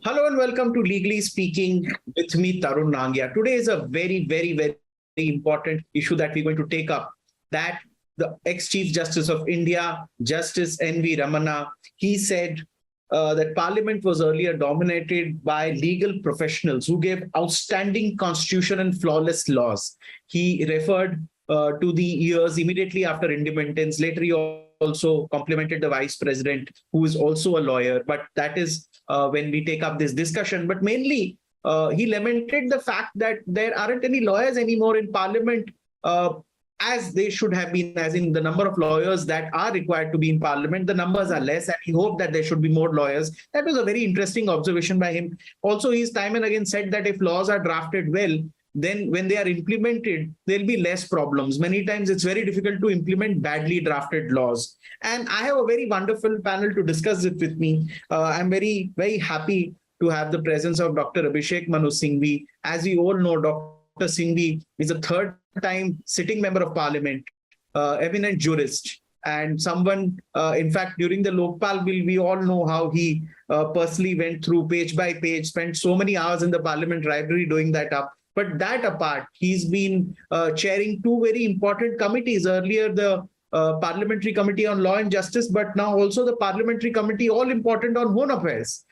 Hello and welcome to Legally Speaking with me, Tarun Nangia. Today is a very important issue that we're going to take up. That the ex-Chief Justice of India, Justice N.V. Ramana, he said that Parliament was earlier dominated by legal professionals who gave outstanding constitution and flawless laws. He referred to the years immediately after independence. Later, he also complimented the Vice President, who is also a lawyer. But that is when we take up this discussion. But mainly, he lamented the fact that there aren't any lawyers anymore in Parliament as they should have been, as in the number of lawyers that are required to be in Parliament, the numbers are less, and he hoped that there should be more lawyers. That was a very interesting observation by him. Also, he's time and again said that if laws are drafted well, then when they are implemented, there'll be less problems. Many times it's very difficult to implement badly drafted laws. And I have a very wonderful panel to discuss it with me. I'm very happy to have the presence of Dr. Abhishek Manu Singhvi. As we all know, Dr. Singhvi is a third-time sitting member of Parliament, eminent jurist, and someone, in fact, during the Lokpal bill, we all know how he personally went through page by page, spent so many hours in the Parliament library doing that up. But that apart, he's been chairing two very important committees. Earlier, the Parliamentary Committee on Law and Justice, but now also the Parliamentary Committee, all important on Home Affairs.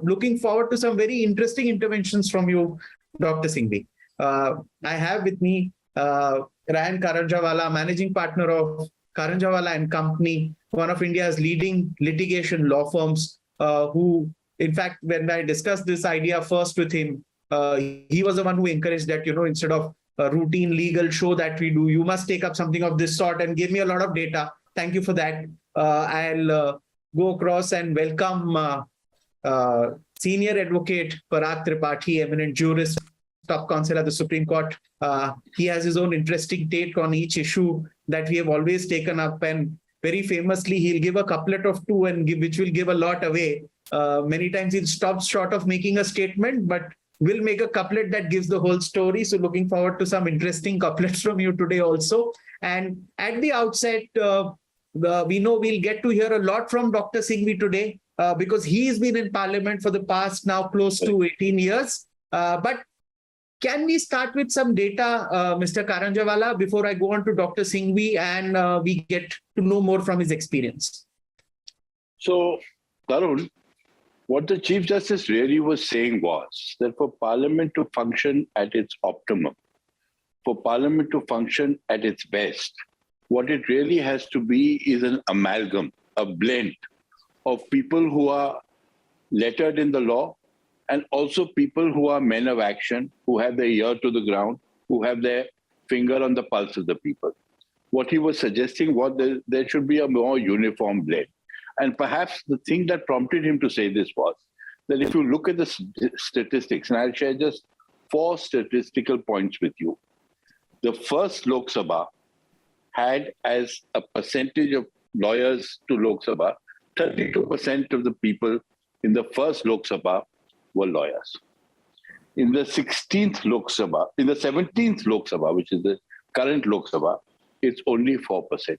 Looking forward to some very interesting interventions from you, Dr. Singhvi. I have with me Ryan Karanjawala, Managing Partner of Karanjawala and Company, one of India's leading litigation law firms, who, in fact, when I discussed this idea first with him, he was the one who encouraged that, instead of a routine legal show that we do, you must take up something of this sort, and gave me a lot of data. Thank you for that. I'll go across and welcome Senior Advocate Parag Tripathi, eminent jurist, top counsel at the Supreme Court. He has his own interesting take on each issue that we have always taken up, and very famously, he'll give a couplet of two which will give a lot away. Many times he'll stop short of making a statement, but we'll make a couplet that gives the whole story. So looking forward to some interesting couplets from you today also. And at the outset, we know we'll get to hear a lot from Dr. Singhvi today because he's been in Parliament for the past now close to 18 years. But can we start with some data, Mr. Karanjawala, before I go on to Dr. Singhvi and we get to know more from his experience? So, Tarun, what the Chief Justice really was saying was that for Parliament to function at its optimum, for Parliament to function at its best, what it really has to be is an amalgam, a blend of people who are lettered in the law and also people who are men of action, who have their ear to the ground, who have their finger on the pulse of the people. What he was suggesting was that there should be a more uniform blend. And perhaps the thing that prompted him to say this was that if you look at the statistics, and I'll share just 4 statistical points with you. The first Lok Sabha had as a percentage of lawyers to Lok Sabha, 32% of the people in the first Lok Sabha were lawyers. In the 17th Lok Sabha, which is the current Lok Sabha, it's only 4%.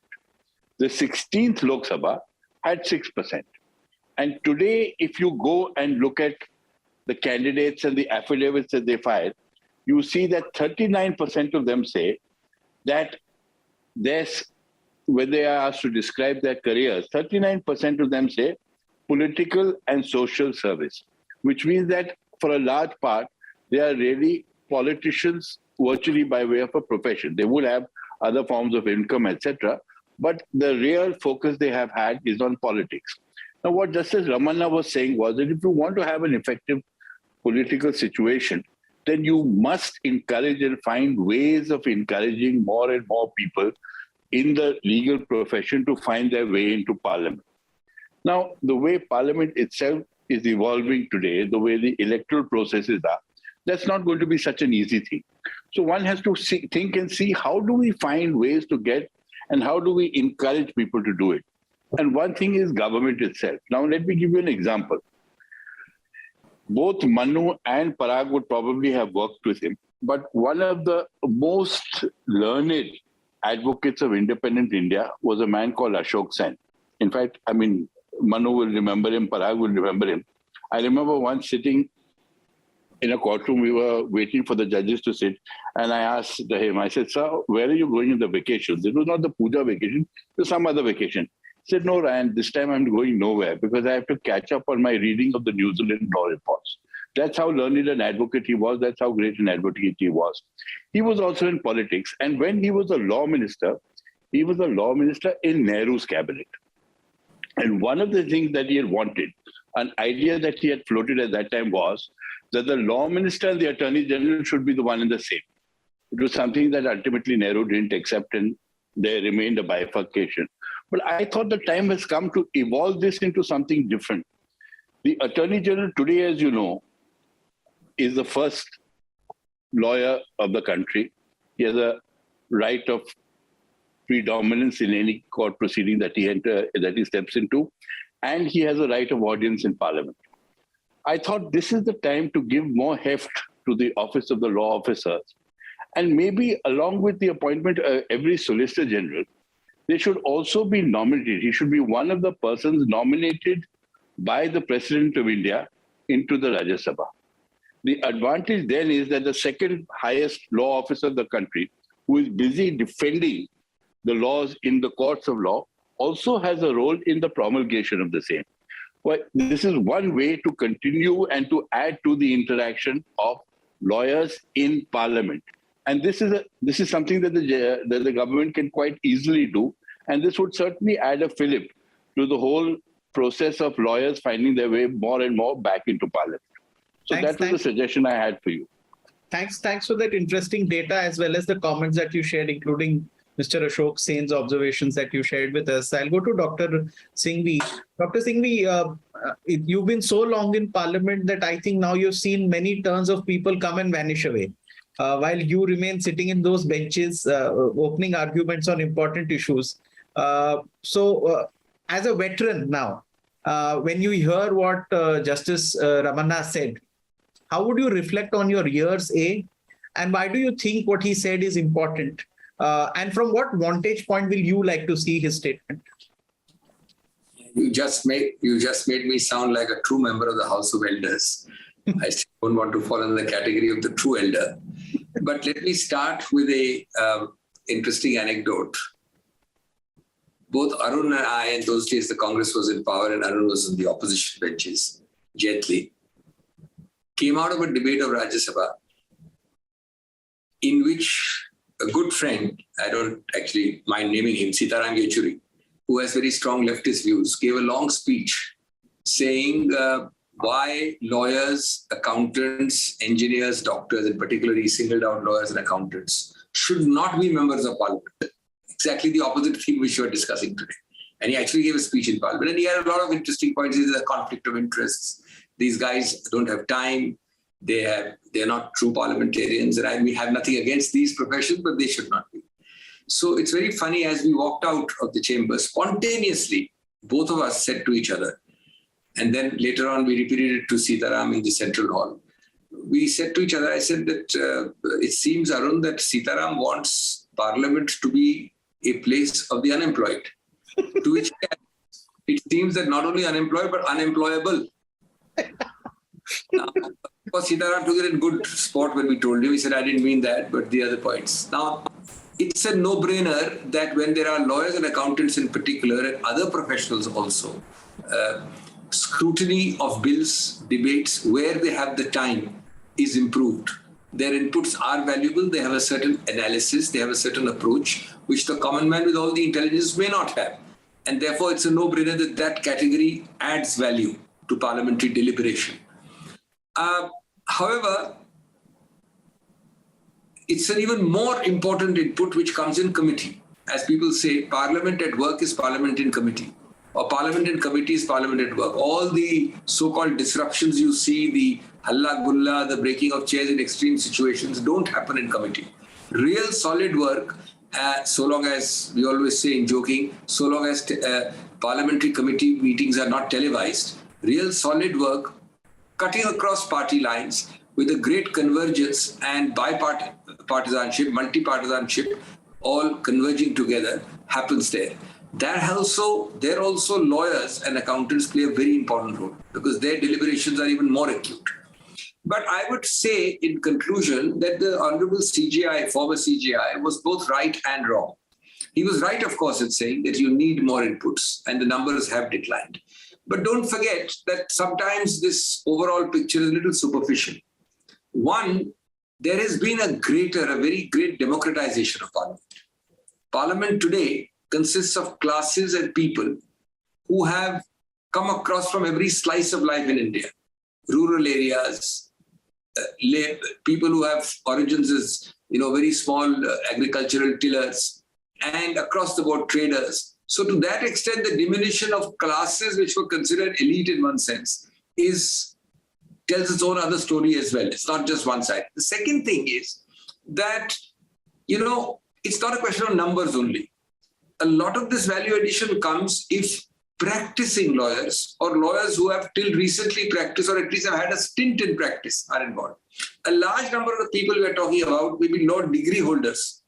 The 16th Lok Sabha had 6%. And today, if you go and look at the candidates and the affidavits that they filed, you see that 39% of them say that when they are asked to describe their careers, 39% of them say political and social service, which means that for a large part, they are really politicians virtually by way of a profession. They would have other forms of income, etc., but the real focus they have had is on politics. Now, what Justice Ramana was saying was that if you want to have an effective political situation, then you must encourage and find ways of encouraging more and more people in the legal profession to find their way into Parliament. Now, the way Parliament itself is evolving today, the way the electoral processes are, that's not going to be such an easy thing. So one has to think and see, how do we find ways to get and how do we encourage people to do it? And one thing is government itself. Now, let me give you an example. Both Manu and Parag would probably have worked with him, but one of the most learned advocates of independent India was a man called Ashok Sen. In fact, Manu will remember him, Parag will remember him. I remember once sitting in a courtroom, we were waiting for the judges to sit. And I asked him, I said, sir, where are you going in the vacation? This was not the puja vacation, it was some other vacation. He said, no, Ryan, this time I'm going nowhere because I have to catch up on my reading of the New Zealand law reports. That's how learned an advocate he was. That's how great an advocate he was. He was also in politics. And when he was a law minister in Nehru's cabinet. And one of the things that he had wanted, an idea that he had floated at that time was that the law minister and the attorney general should be the one and the same. It was something that ultimately Nehru didn't accept, and there remained a bifurcation. But I thought the time has come to evolve this into something different. The attorney general today, as you know, is the first lawyer of the country. He has a right of predominance in any court proceeding that he steps into, and he has a right of audience in parliament. I thought this is the time to give more heft to the office of the law officers, and maybe along with the appointment of every solicitor general, they should also be nominated. He should be one of the persons nominated by the President of India into the Rajya Sabha. The advantage then is that the second highest law officer of the country, who is busy defending the laws in the courts of law, also has a role in the promulgation of the same. Well, this is one way to continue and to add to the interaction of lawyers in Parliament. And this is something that the government can quite easily do. And this would certainly add a fillip to the whole process of lawyers finding their way more and more back into Parliament. So that was the suggestion I had for you. Thanks for that interesting data, as well as the comments that you shared, including Mr. Ashok Sen's observations that you shared with us. I'll go to Dr. Singhvi. Dr. Singhvi, you've been so long in Parliament that I think now you've seen many turns of people come and vanish away, while you remain sitting in those benches, opening arguments on important issues. So, as a veteran now, when you hear what Justice Ramanna said, how would you reflect on your years, A? And why do you think what he said is important? And from what vantage point will you like to see his statement? You just made me sound like a true member of the House of Elders. I still don't want to fall in the category of the true elder. But let me start with a interesting anecdote. Both Arun and I, in those days the Congress was in power and Arun was on the opposition benches, gently, came out of a debate of Rajya Sabha in which a good friend, I don't actually mind naming him, Sitaram Yechuri, who has very strong leftist views, gave a long speech saying why lawyers, accountants, engineers, doctors, and particularly singled out lawyers and accountants, should not be members of Parliament. Exactly the opposite thing which you are discussing today. And he actually gave a speech in Parliament. And he had a lot of interesting points. There's a conflict of interests. These guys don't have time. They're not true parliamentarians. And we have nothing against these professions, but they should not be. So it's very funny, as we walked out of the chamber, spontaneously, both of us said to each other, and then later on we repeated it to Sitaram in the central hall. We said to each other, I said that it seems, Arun, that Sitaram wants Parliament to be a place of the unemployed. To which it seems that not only unemployed, but unemployable. Now, of course, Sitaram took it in good sport when we told him. He said, I didn't mean that, but the other points. Now, it's a no-brainer that when there are lawyers and accountants in particular, and other professionals also, scrutiny of bills, debates, where they have the time is improved. Their inputs are valuable. They have a certain analysis. They have a certain approach, which the common man with all the intelligence may not have. And therefore, it's a no-brainer that that category adds value to parliamentary deliberation. However, it's an even more important input which comes in committee. As people say, Parliament at work is Parliament in committee, or Parliament in committee is Parliament at work. All the so-called disruptions you see, the halla gulla, the breaking of chairs in extreme situations, don't happen in committee. Real solid work, so long as, we always say in joking, so long as parliamentary committee meetings are not televised, real solid work, cutting across party lines with a great convergence and bipartisanship, multi-partisanship, all converging together, happens there. there also lawyers and accountants play a very important role because their deliberations are even more acute. But I would say in conclusion that the Honorable CJI, former CJI, was both right and wrong. He was right, of course, in saying that you need more inputs and the numbers have declined. But don't forget that sometimes this overall picture is a little superficial. One, there has been a very great democratization of Parliament. Parliament today consists of classes and people who have come across from every slice of life in India. Rural areas, people who have origins as very small agricultural tillers, and across the board traders. So to that extent, the diminution of classes which were considered elite in one sense tells its own other story as well. It's not just one side. The second thing is that, it's not a question of numbers only. A lot of this value addition comes if practicing lawyers or lawyers who have till recently practiced or at least have had a stint in practice are involved. A large number of the people we are talking about may be law degree holders.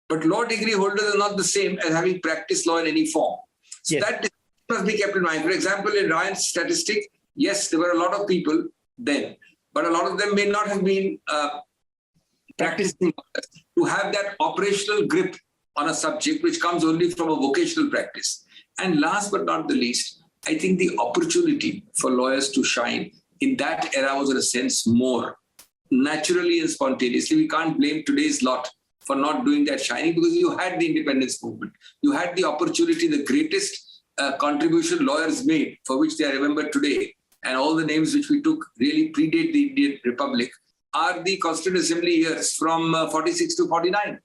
But law degree holders are not the same as having practiced law in any form. So Yes. that must be kept in mind. For example, in Ryan's statistic, yes, there were a lot of people then, but a lot of them may not have been practicing to have that operational grip on a subject which comes only from a vocational practice. And last but not the least, I think the opportunity for lawyers to shine in that era was in a sense more naturally and spontaneously. We can't blame today's lot for not doing that shining because you had the independence movement. You had the opportunity, the greatest contribution lawyers made, for which they are remembered today, and all the names which we took really predate the Indian Republic, are the Constituent Assembly years from 46 to 49.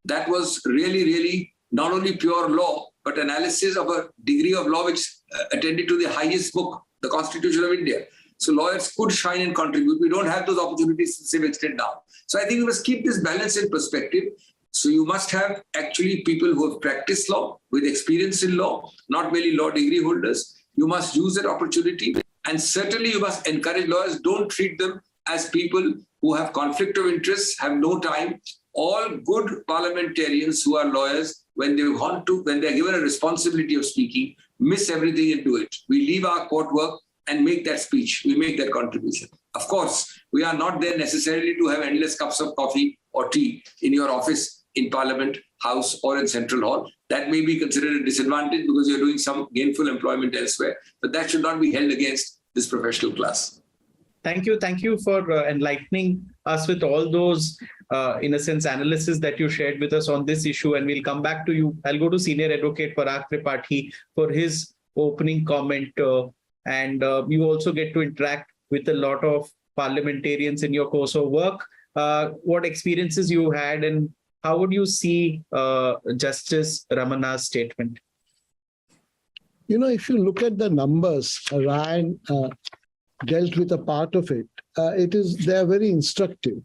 That was really, really not only pure law, but analysis of a degree of law which attended to the highest book, the Constitution of India. So lawyers could shine and contribute. We don't have those opportunities to the same extent now. So I think we must keep this balance in perspective. So you must have actually people who have practiced law with experience in law, not merely law degree holders. You must use that opportunity. And certainly you must encourage lawyers. Don't treat them as people who have conflict of interest, have no time. All good parliamentarians who are lawyers, when they're given a responsibility of speaking, miss everything and do it. We leave our court work and make that speech. We make that contribution. Of course, we are not there necessarily to have endless cups of coffee or tea in your office, in Parliament House or in Central Hall. That may be considered a disadvantage because you're doing some gainful employment elsewhere, but that should not be held against this professional class. Thank you. Thank you for enlightening us with all those, in a sense, analysis that you shared with us on this issue. And we'll come back to you. I'll go to Senior Advocate Parag Tripathi for his opening comment. And you also get to interact with a lot of parliamentarians in your course of work. What experiences you had and how would you see Justice Ramana's statement? If you look at the numbers, Ryan dealt with a part of it. They are very instructive.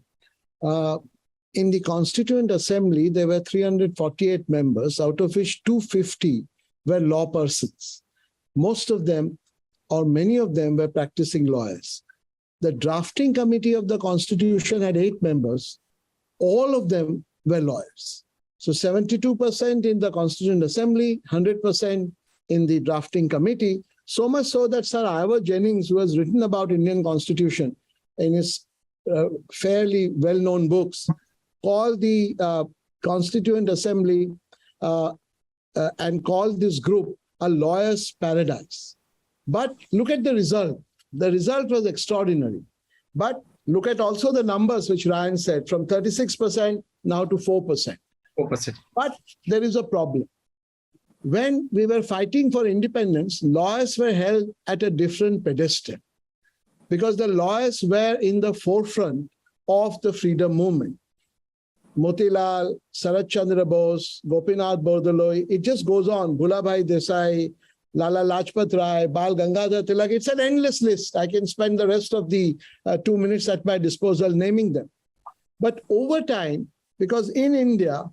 In the Constituent Assembly, there were 348 members, out of which 250 were law persons. Most of them, or many of them, were practicing lawyers. The drafting committee of the Constitution had 8 members. All of them were lawyers. So 72% in the Constituent Assembly, 100% in the drafting committee. So much so that Sir Ivor Jennings, who has written about Indian Constitution in his fairly well-known books, called the Constituent Assembly and called this group a lawyer's paradise. But look at the result. The result was extraordinary. But look at also the numbers which Ryan said, from 36% now to 4%. 4%. But there is a problem. When we were fighting for independence, lawyers were held at a different pedestal because the lawyers were in the forefront of the freedom movement. Motilal, Sarath Chandra Bose, Gopinath Bordoloi, it just goes on. Bhulabhai Desai, Lala Lajpat Rai, Bal Gangadhar Tilak. It's an endless list. I can spend the rest of the 2 minutes at my disposal naming them. But over time, because in India,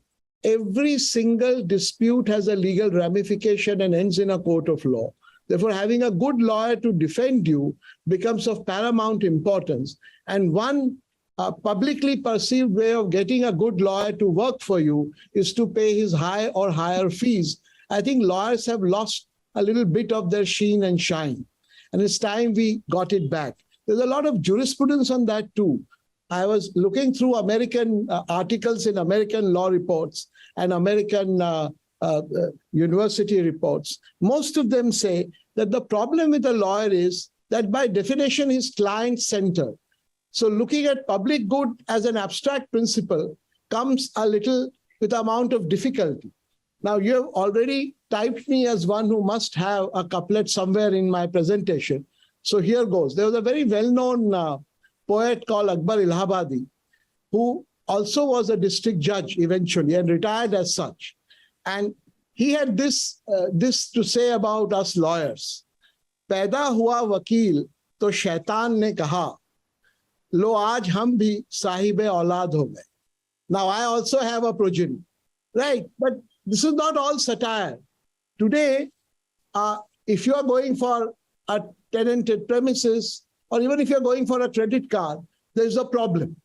every single dispute has a legal ramification and ends in a court of law. Therefore, having a good lawyer to defend you becomes of paramount importance. And one publicly perceived way of getting a good lawyer to work for you is to pay his high or higher fees. I think lawyers have lost a little bit of their sheen and shine. And it's time we got it back. There's a lot of jurisprudence on that too. I was looking through American articles in American law reports and American university reports. Most of them say that the problem with a lawyer is that by definition he's client-centered. So looking at public good as an abstract principle comes a little with amount of difficulty. Now, you have already typed me as one who must have a couplet somewhere in my presentation. So here goes. There was a very well-known poet called Akbar Allahabadi, who also was a district judge eventually and retired as such. And he had this to say about us lawyers. Paida hua wakil, to shaitan ne kaha, lo aaj hum bhi sahibe aulad ho gaye. Now, I also have a progeny, right? But this is not all satire. Today, if you are going for a tenanted premises, or even if you're going for a credit card, there's a problem.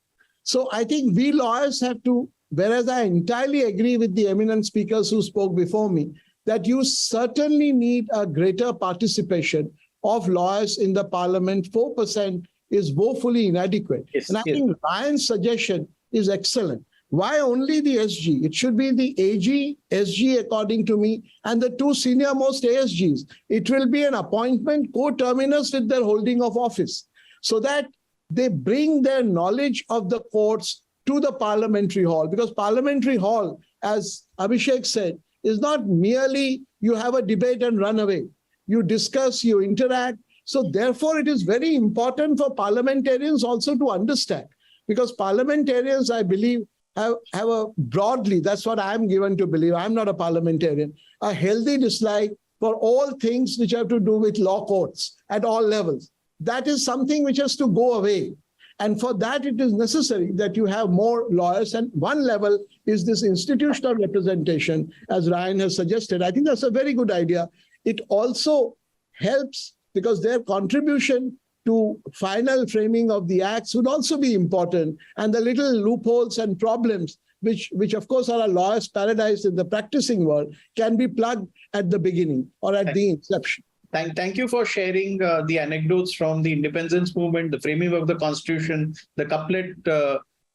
So I think we lawyers have to, whereas I entirely agree with the eminent speakers who spoke before me, that you certainly need a greater participation of lawyers in the parliament. 4% is woefully inadequate. Yes, and I think Ryan's suggestion is excellent. Why only the SG? It should be the AG, SG according to me, and the two senior most ASGs. It will be an appointment coterminous with their holding of office, so that they bring their knowledge of the courts to the parliamentary hall. Because parliamentary hall, as Abhishek said, is not merely you have a debate and run away. You discuss, you interact. So therefore, it is very important for parliamentarians also to understand. Because parliamentarians, I believe, have a broadly, that's what I'm given to believe, I'm not a parliamentarian, a healthy dislike for all things which have to do with law courts at all levels. That is something which has to go away. And for that, it is necessary that you have more lawyers. And one level is this institutional representation, as Ryan has suggested. I think that's a very good idea. It also helps because their contribution to final framing of the acts would also be important. And the little loopholes and problems, which of course are a lawyer's paradise in the practicing world, can be plugged at the beginning or at the inception. Thank you for sharing the anecdotes from the independence movement, the framing of the constitution, the couplet,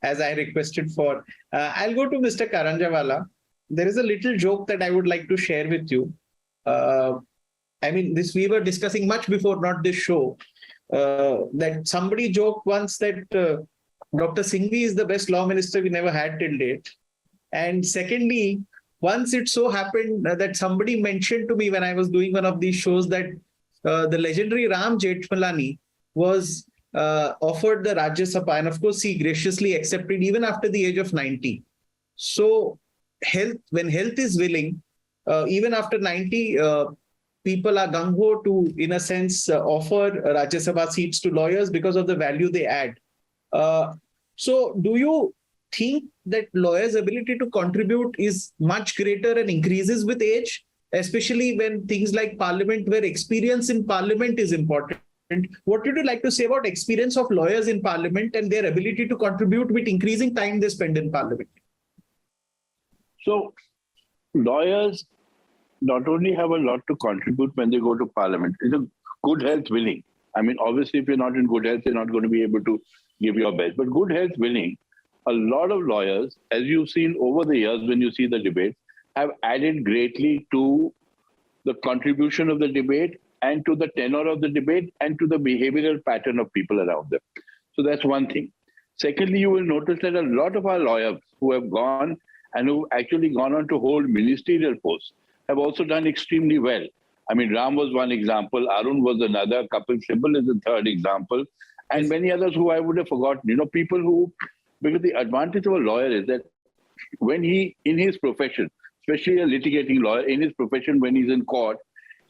as I requested for. I'll go to Mr. Karanjawala. There is a little joke that I would like to share with you. I mean, this we were discussing much before, not this show. That somebody joked once that Dr. Singhvi is the best law minister we never had till date. And secondly, once it so happened that somebody mentioned to me when I was doing one of these shows that the legendary Ram Jethmalani was offered the Rajya Sabha, and of course he graciously accepted even after the age of 90. So when health is willing, even after 90, people are gung-ho to, in a sense, offer Rajya Sabha seats to lawyers because of the value they add. So do you think that lawyers' ability to contribute is much greater and increases with age, especially when things like parliament, where experience in parliament is important? What would you like to say about experience of lawyers in parliament and their ability to contribute with increasing time they spend in parliament? So lawyers not only have a lot to contribute when they go to parliament, it's a good health willing. I mean, obviously, if you're not in good health, you're not going to be able to give your best. But good health willing, a lot of lawyers, as you've seen over the years when you see the debates, have added greatly to the contribution of the debate and to the tenor of the debate and to the behavioral pattern of people around them. So that's one thing. Secondly, you will notice that a lot of our lawyers who have gone and who actually gone on to hold ministerial posts have also done extremely well. I mean, Ram was one example, Arun was another, Kapil Sibal is the third example, and many others who I would have forgotten. You know, people who, because the advantage of a lawyer is that when he, in his profession, especially a litigating lawyer, in his profession when he's in court,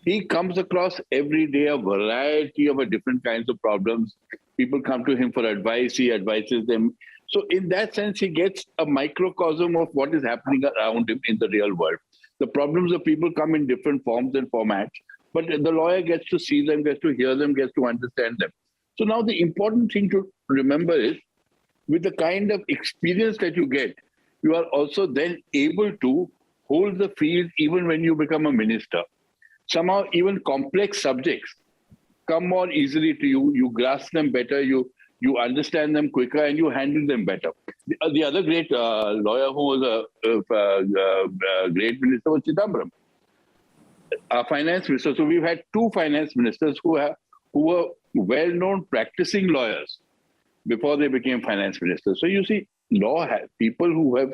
he comes across every day a variety of different kinds of problems. People come to him for advice, he advises them. So in that sense, he gets a microcosm of what is happening around him in the real world. The problems of people come in different forms and formats, but the lawyer gets to see them, gets to hear them, gets to understand them. So now the important thing to remember is, with the kind of experience that you get, you are also then able to hold the field even when you become a minister. Somehow, even complex subjects come more easily to you. You grasp them better. You understand them quicker, and you handle them better. The other great lawyer who was a great minister was Chidambaram, our finance minister. So we've had two finance ministers who were well-known practicing lawyers before they became finance ministers. So you see, people who have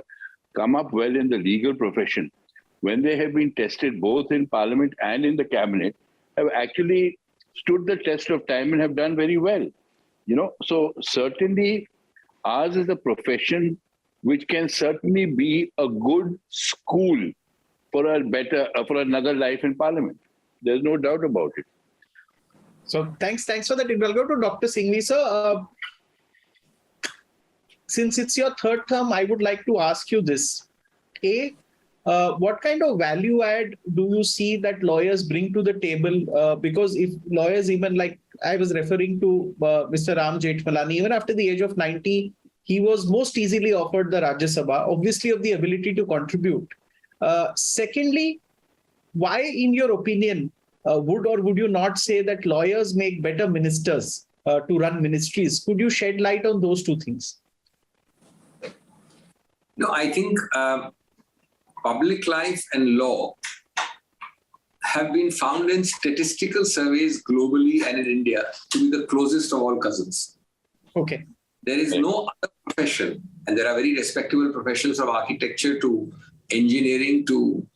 come up well in the legal profession, when they have been tested both in parliament and in the cabinet, have actually stood the test of time and have done very well. So certainly ours is a profession which can certainly be a good school for another life in parliament. There's no doubt about it. So thanks for that. I'll go to Dr. Singhvi. So since it's your third term, I would like to ask you this. What kind of value add do you see that lawyers bring to the table? Because if lawyers, even like I was referring to Mr. Ram Jethmalani, even after the age of 90, he was most easily offered the Rajya Sabha, obviously of the ability to contribute. Secondly, why, in your opinion, would you not say that lawyers make better ministers to run ministries? Could you shed light on those two things? No, I think public life and law have been found in statistical surveys globally and in India to be the closest of all cousins. Okay. There is no other profession, and there are very respectable professions from architecture to engineering to,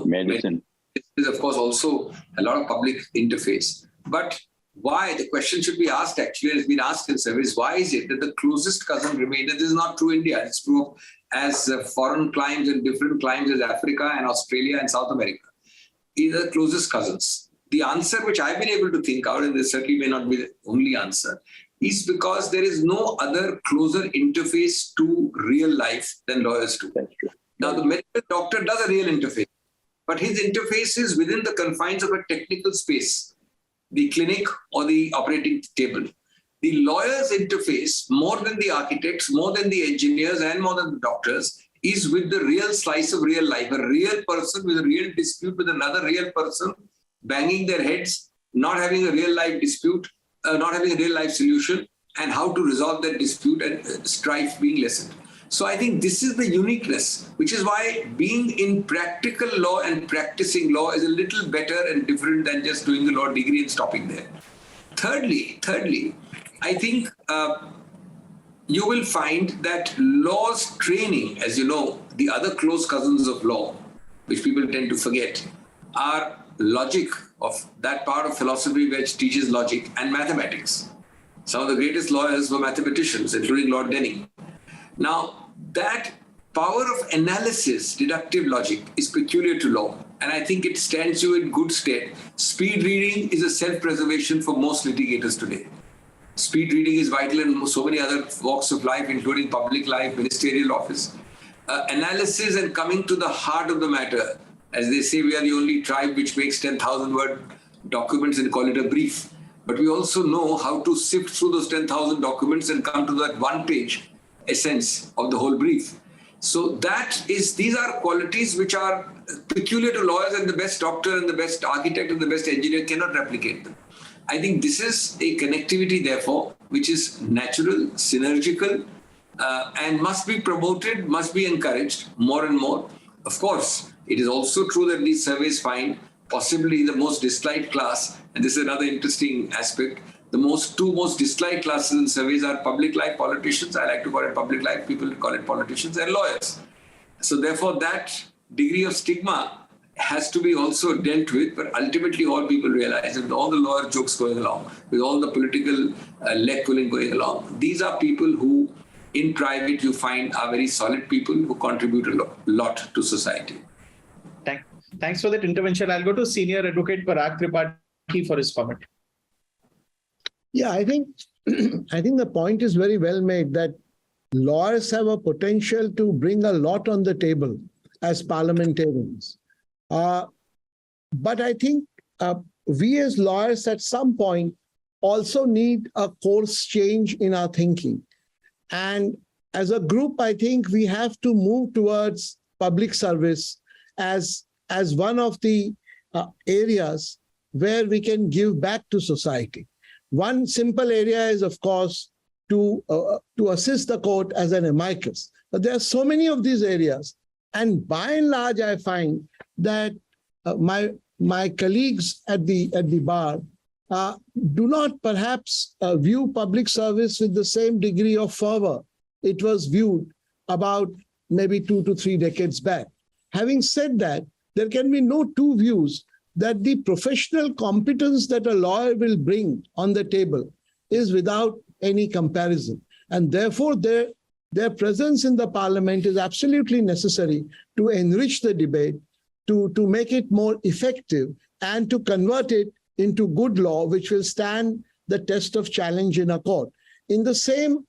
medicine. There is, of course, also a lot of public interface. But why? The question should be asked, actually, and it's been asked in surveys, why is it that the closest cousin remains? This is not true India. It's true as foreign climes and different climes as Africa and Australia and South America. These are the closest cousins. The answer which I've been able to think out, and this certainly may not be the only answer, is because there is no other closer interface to real life than lawyers do. Now, the medical doctor does a real interface, but his interface is within the confines of a technical space, the clinic or the operating table. The lawyer's interface, more than the architects, more than the engineers, and more than the doctors, is with the real slice of real life, a real person with a real dispute with another real person, banging their heads, not having a real life dispute, not having a real life solution, and how to resolve that dispute and strife being lessened. So I think this is the uniqueness, which is why being in practical law and practicing law is a little better and different than just doing the law degree and stopping there. Thirdly, I think you will find that law's training, as you know, the other close cousins of law, which people tend to forget, are logic, of that part of philosophy which teaches logic, and mathematics. Some of the greatest lawyers were mathematicians, including Lord Denning. Now, that power of analysis, deductive logic, is peculiar to law, and I think it stands you in good stead. Speed reading is a self-preservation for most litigators today. Speed reading is vital in so many other walks of life, including public life, ministerial office. Analysis and coming to the heart of the matter. As they say, we are the only tribe which makes 10,000 word documents and call it a brief. But we also know how to sift through those 10,000 documents and come to that one page essence of the whole brief. So these are qualities which are peculiar to lawyers, and the best doctor and the best architect and the best engineer cannot replicate them. I think this is a connectivity, therefore, which is natural, synergical, and must be promoted, must be encouraged more and more. Of course, it is also true that these surveys find possibly the most disliked class, and this is another interesting aspect. The two most disliked classes in surveys are public life politicians. I like to call it public life. People call it politicians, and lawyers. So therefore, that degree of stigma has to be also dealt with. But ultimately, all people realize, with all the lawyer jokes going along, with all the political leg pulling going along, these are people who, in private, you find are very solid people who contribute a lot to society. Thanks for that intervention. I'll go to Senior Advocate Parag Tripathi for his comment. Yeah, I think the point is very well made that lawyers have a potential to bring a lot on the table as parliamentarians. But I think we as lawyers at some point also need a course change in our thinking. And as a group, I think we have to move towards public service as one of the areas where we can give back to society. One simple area is, of course, to assist the court as an amicus. But there are so many of these areas. And by and large, I find that my colleagues at the bar do not perhaps view public service with the same degree of fervor it was viewed about maybe 2 to 3 decades back. Having said that, there can be no two views that the professional competence that a lawyer will bring on the table is without any comparison. And therefore, their presence in the parliament is absolutely necessary to enrich the debate, to make it more effective, and to convert it into good law, which will stand the test of challenge in a court. In the same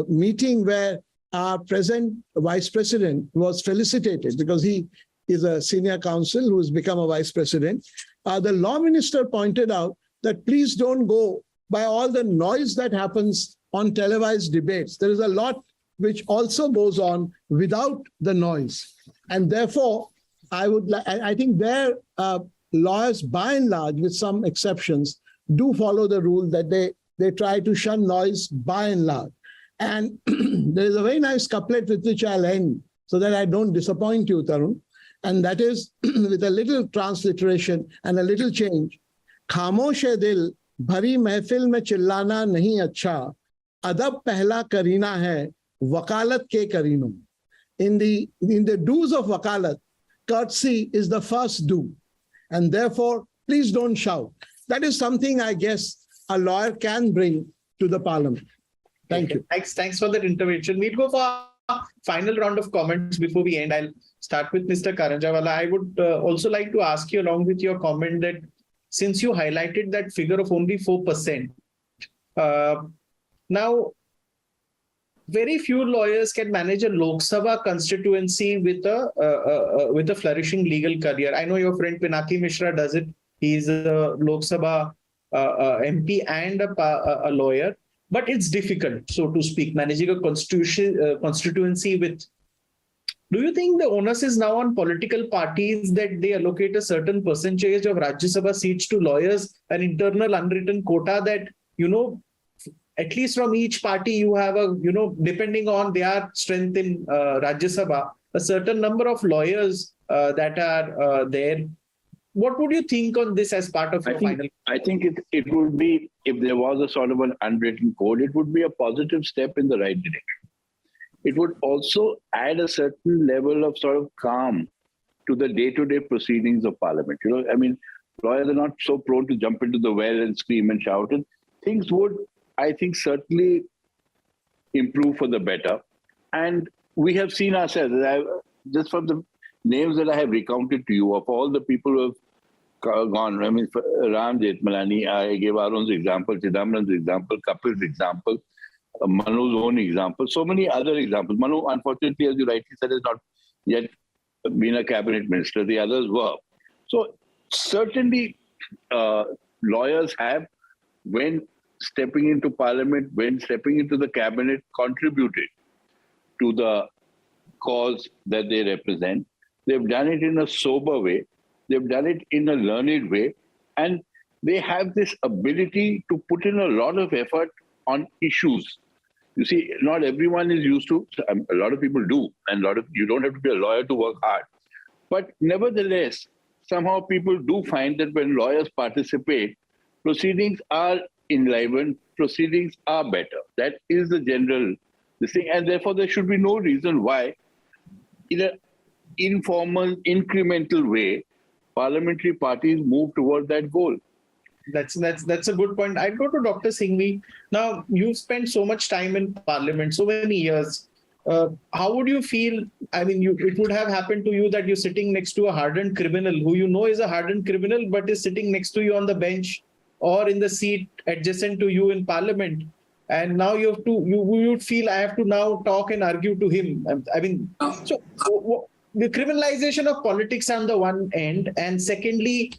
meeting where our present vice president was felicitated because he is a senior counsel who has become a vice president, the law minister pointed out that please don't go by all the noise that happens on televised debates. There is a lot which also goes on without the noise. And therefore, I think their lawyers, by and large, with some exceptions, do follow the rule that they try to shun noise by and large. And there is a very nice couplet with which I'll end so that I don't disappoint you, Tarun. And that is with a little transliteration and a little change. Khamosh hai dil, bhari mehfil mein chillana nahi acha, adab pehla karina hai, wakalat ke karino. In the do's of wakalat, courtesy is the first do. And therefore, please don't shout. That is something I guess a lawyer can bring to the parliament. Thank you. Thanks for that intervention. We'll go for a final round of comments before we end. I'll start with Mr. Karanjawala. I would also like to ask you, along with your comment, that since you highlighted that figure of only 4%, now very few lawyers can manage a Lok Sabha constituency with a flourishing legal career. I know your friend Pinaki Mishra does it. He's a Lok Sabha MP and a lawyer. But it's difficult, so to speak, managing a constituency with. Do you think the onus is now on political parties that they allocate a certain percentage of Rajya Sabha seats to lawyers, an internal unwritten quota that, at least from each party you have depending on their strength in Rajya Sabha, a certain number of lawyers that are there. What would you think on this as part of your final? I think it would be, if there was a sort of an unwritten code, it would be a positive step in the right direction. It would also add a certain level of sort of calm to the day-to-day proceedings of parliament. Lawyers are not so prone to jump into the well and scream and shout. And things would, I think, certainly improve for the better. And we have seen ourselves, just from the names that I have recounted to you, of all the people who have gone, Ram Jethmalani, I gave Arun's example, Chidambaram's example, Kapil's example, Manu's own example, so many other examples. Manu, unfortunately, as you rightly said, has not yet been a cabinet minister. The others were. So certainly lawyers have, when stepping into parliament, when stepping into the cabinet, contributed to the cause that they represent. They've done it in a sober way. They've done it in a learned way. And they have this ability to put in a lot of effort on issues. You see, not everyone is used to, a lot of people do, and you don't have to be a lawyer to work hard. But nevertheless, somehow people do find that when lawyers participate, proceedings are enlivened, proceedings are better. That is the general thing. And therefore, there should be no reason why, in an informal, incremental way, parliamentary parties move toward that goal. That's a good point. I'd go to Dr. Singhvi. Now, you've spent so much time in parliament, so many years. How would you feel? It would have happened to you that you're sitting next to a hardened criminal who is a hardened criminal, but is sitting next to you on the bench or in the seat adjacent to you in parliament. And now you would feel I have to now talk and argue to him. The criminalization of politics on the one end, and secondly,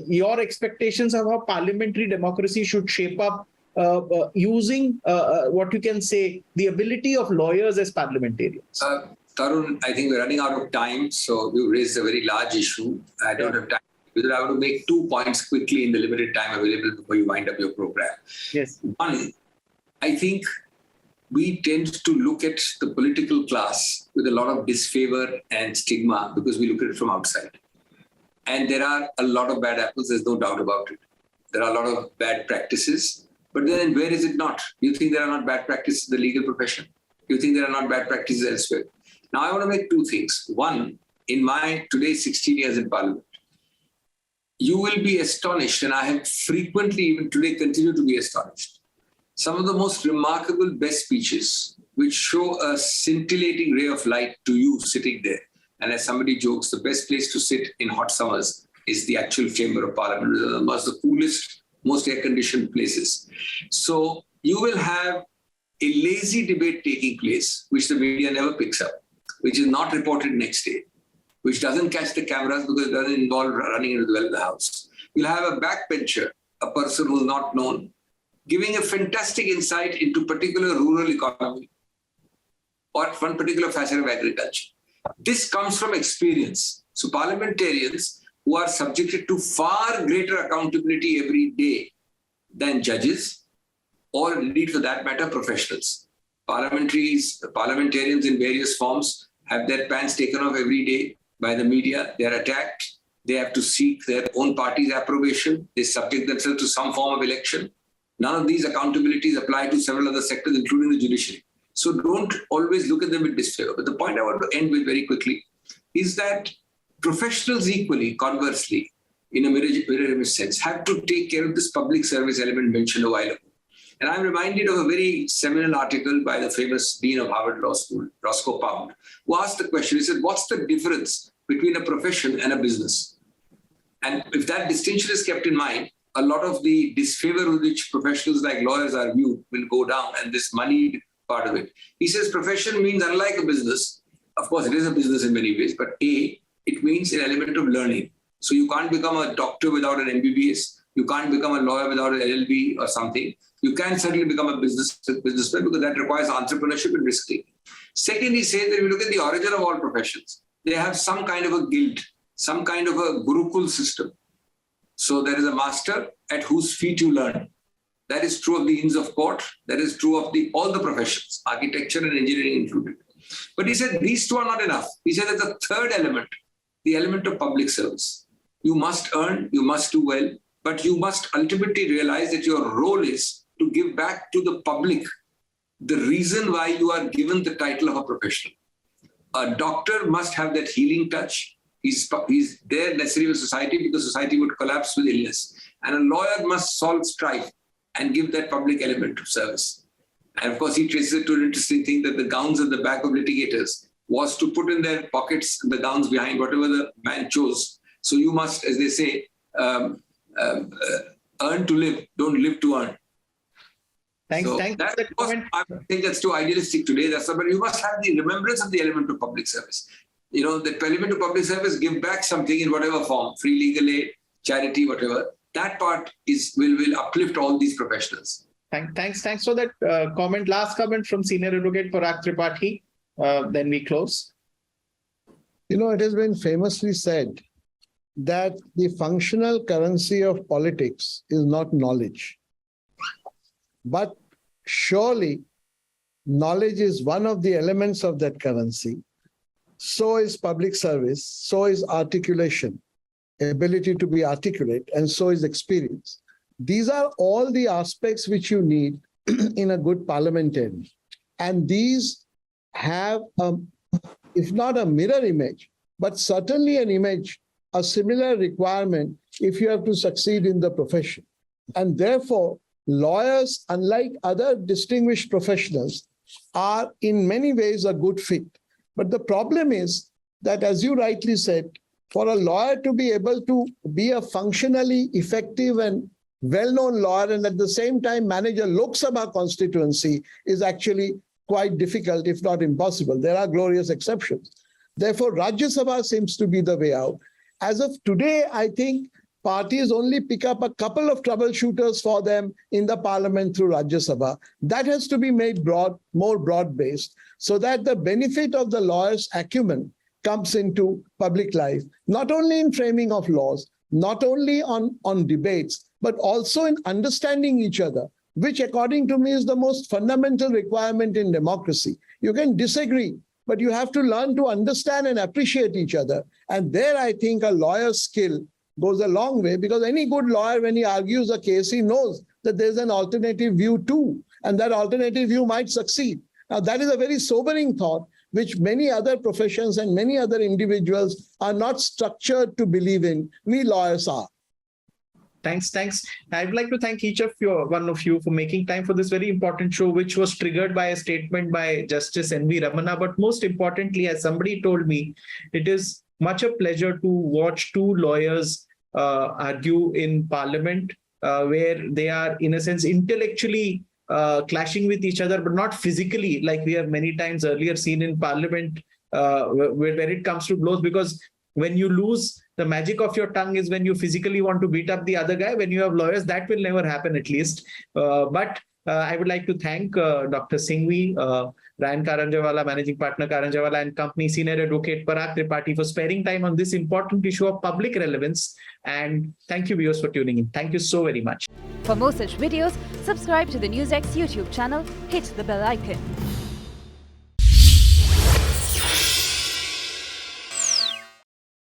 your expectations of how parliamentary democracy should shape up using what you can say, the ability of lawyers as parliamentarians. Tarun, I think we're running out of time, so you raised a very large issue. I don't have time. Because I want to make 2 points quickly in the limited time available before you wind up your program. Yes. One, I think we tend to look at the political class with a lot of disfavor and stigma because we look at it from outside. And there are a lot of bad apples, there's no doubt about it. There are a lot of bad practices. But then where is it not? You think there are not bad practices in the legal profession? You think there are not bad practices elsewhere? Now, I want to make 2 things. One, in my today 16 years in Parliament, you will be astonished, and I have frequently, even today, continue to be astonished. Some of the most remarkable best speeches, which show a scintillating ray of light to you sitting there. And as somebody jokes, the best place to sit in hot summers is the actual chamber of Parliament, one of the coolest, most air-conditioned places. So you will have a lazy debate taking place, which the media never picks up, which is not reported next day, which doesn't catch the cameras because it doesn't involve running into the well of the house. You'll have a backbencher, a person who's not known, giving a fantastic insight into particular rural economy or one particular facet of agriculture. This comes from experience. So parliamentarians who are subjected to far greater accountability every day than judges, or indeed for that matter, professionals. Parliamentarians in various forms have their pants taken off every day by the media. They are attacked. They have to seek their own party's approbation. They subject themselves to some form of election. None of these accountabilities apply to several other sectors, including the judiciary. So don't always look at them with disfavor. But the point I want to end with very quickly is that professionals equally, conversely, in a mirror image sense, have to take care of this public service element mentioned a while ago. And I'm reminded of a very seminal article by the famous dean of Harvard Law School, Roscoe Pound, who asked the question, he said, what's the difference between a profession and a business? And if that distinction is kept in mind, a lot of the disfavor with which professionals like lawyers are viewed will go down, and this moneyed part of it. He says profession means, unlike a business, of course it is a business in many ways, but it means an element of learning. So you can't become a doctor without an MBBS. You can't become a lawyer without an LLB or something. You can certainly become a businessman because that requires entrepreneurship and risk taking. Second, he says that if you look at the origin of all professions, they have some kind of a guild, some kind of a gurukul system. So there is a master at whose feet you learn. That is true of the Inns of Court. That is true of all the professions, architecture and engineering included. But he said these two are not enough. He said there's a third element, the element of public service. You must earn, you must do well, but you must ultimately realize that your role is to give back to the public the reason why you are given the title of a professional. A doctor must have that healing touch. He's there necessary with society because society would collapse with illness. And a lawyer must solve strife and give that public element of service. And of course, he traces it to an interesting thing that the gowns at the back of litigators was to put in their pockets the gowns behind whatever the man chose. So you must, as they say, earn to live, don't live to earn. Thanks. So Thanks. I think that's too idealistic today. But you must have the remembrance of the element of public service. You know, the element of public service, give back something in whatever form, free legal aid, charity, whatever. That part will uplift all these professionals. Thanks for that comment. Last comment from Senior Advocate Parag Tripathi. Then we close. You know, it has been famously said that the functional currency of politics is not knowledge. But surely knowledge is one of the elements of that currency. So is public service, so is articulation, ability to be articulate, and so is experience. These are all the aspects which you need in a good parliamentarian. And these have, if not a mirror image, but certainly an image, a similar requirement if you have to succeed in the profession. And therefore, lawyers, unlike other distinguished professionals, are in many ways a good fit. But the problem is that, as you rightly said, for a lawyer to be able to be a functionally effective and well-known lawyer and at the same time manage a Lok Sabha constituency is actually quite difficult, if not impossible. There are glorious exceptions. Therefore, Rajya Sabha seems to be the way out. As of today, I think parties only pick up a couple of troubleshooters for them in the parliament through Rajya Sabha. That has to be made more broad-based, so that the benefit of the lawyer's acumen comes into public life, not only in framing of laws, not only on debates, but also in understanding each other, which according to me is the most fundamental requirement in democracy. You can disagree, but you have to learn to understand and appreciate each other. And there I think a lawyer's skill goes a long way, because any good lawyer, when he argues a case, he knows that there's an alternative view too, and that alternative view might succeed. Now, that is a very sobering thought, which many other professions and many other individuals are not structured to believe in. We lawyers are. Thanks. I'd like to thank one of you for making time for this very important show, which was triggered by a statement by Justice N.V. Ramana. But most importantly, as somebody told me, it is much a pleasure to watch two lawyers argue in Parliament, where they are, in a sense, intellectually clashing with each other, but not physically, like we have many times earlier seen in Parliament, where it comes to blows. Because when you lose, the magic of your tongue is when you physically want to beat up the other guy. When you have lawyers, that will never happen, at least. But I would like to thank Dr. Singhvi, Ryan Karanjawala, Managing Partner Karanjawala and Company, Senior Advocate Parag Tripathi, for sparing time on this important issue of public relevance. And thank you, viewers, for tuning in. Thank you so very much. For more such videos, subscribe to the NewsX YouTube channel, hit the bell icon.